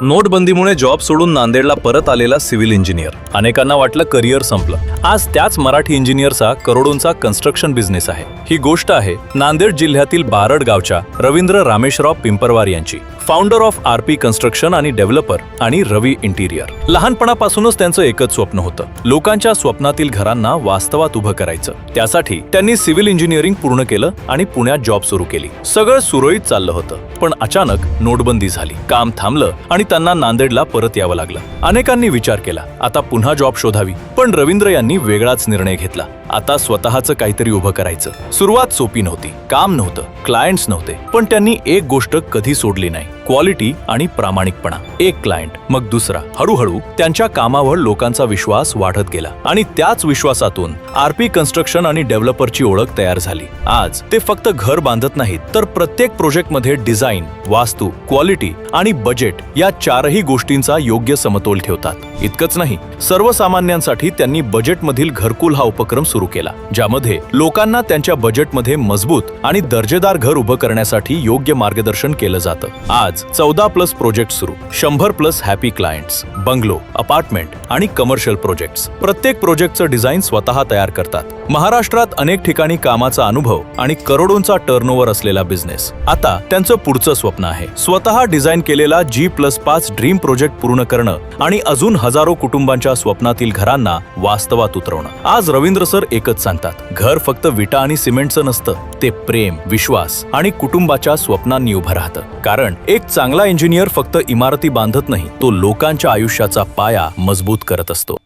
नोटबंदीमुळे job सोडून नांदेडला परत आलेला सिव्हिल इंजिनियर. अनेकांना वाटलं करिअर संपलं. आज त्याच मराठी इंजिनियरचा करोडोंचा कन्स्ट्रक्शन बिझनेस आहे. ही गोष्ट आहे नांदेड जिल्ह्यातील बारड गावच्या रवींद्र रामेशराव पिंपरवार यांची. फाउंडर ऑफ आरपी कन्स्ट्रक्शन आणि डेव्हलपर आणि रवी इंटिरियर. लहानपणापासूनच त्यांचं एकच स्वप्न होतं, लोकांच्या स्वप्नातील घरांना वास्तवात उभं करायचं. त्यासाठी त्यांनी सिव्हिल इंजिनिअरिंग पूर्ण केलं आणि पुण्यात जॉब सुरू केली. सगळं सुरळीत चाललं होतं, पण अचानक नोटबंदी झाली. काम थांबलं आणि त्यांना नांदेडला परत यावं लागलं. अनेकांनी विचार केला आता पुन्हा जॉब शोधावी, पण रवींद्र यांनी वेगळाच निर्णय घेतला. आता स्वतःचं काहीतरी उभं करायचं. सुरुवात सोपी नव्हती, काम नव्हतं, क्लायंट्स नव्हते, पण त्यांनी एक गोष्ट कधी सोडली नाही, क्वालिटी आणि प्रामाणिकपणा. एक क्लायंट, मग दुसरा. हळूहळू त्यांच्या कामावर लोकांचा विश्वास वाढत गेला आणि त्याच विश्वासातून आरपी कन्स्ट्रक्शन आणि डेव्हलपरची ओळख तयार झाली. आज ते फक्त घर बांधत नाहीत, तर प्रत्येक प्रोजेक्टमध्ये डिझाईन, वास्तू, क्वालिटी आणि बजेट या चारही गोष्टींचा योग्य समतोल ठेवतात. इतकंच नाही, सर्वसामान्यांसाठी त्यांनी बजेटमधील घरकुल हा उपक्रम सुरू केला, ज्यामध्ये लोकांना त्यांच्या बजेटमध्ये मजबूत आणि दर्जेदार घर उभं करण्यासाठी योग्य मार्गदर्शन केलं जातं. आज 14+ प्रोजेक्ट सुरू, 100+ हॅपी क्लायंट्स, बंगलो, अपार्टमेंट आणि कमर्शियल प्रोजेक्ट्स. प्रत्येक प्रोजेक्टचं डिझाईन स्वतः तयार करतात. महाराष्ट्रात अनेक ठिकाणी कामाचा अनुभव आणि करोडोंचा टर्नओव्हर असलेला बिझनेस. आता त्यांचं पुढचं स्वप्न आहे स्वतः डिझाईन केलेला G+5 ड्रीम प्रोजेक्ट पूर्ण करणं आणि अजून हजारो कुटुंबांच्या स्वप्नातील घरांना वास्तवात उतरवणं. आज रवींद्र सर एकच सांगतात, घर फक्त विटा आणि सिमेंटचं नसतं, ते प्रेम, विश्वास आणि कुटुंबाच्या स्वप्नांनी उभं राहतं. कारण एक चांगला इंजिनियर फक्त इमारती बांधत नाही, तो लोकांच्या आयुष्याचा पाया मजबूत करत असतो.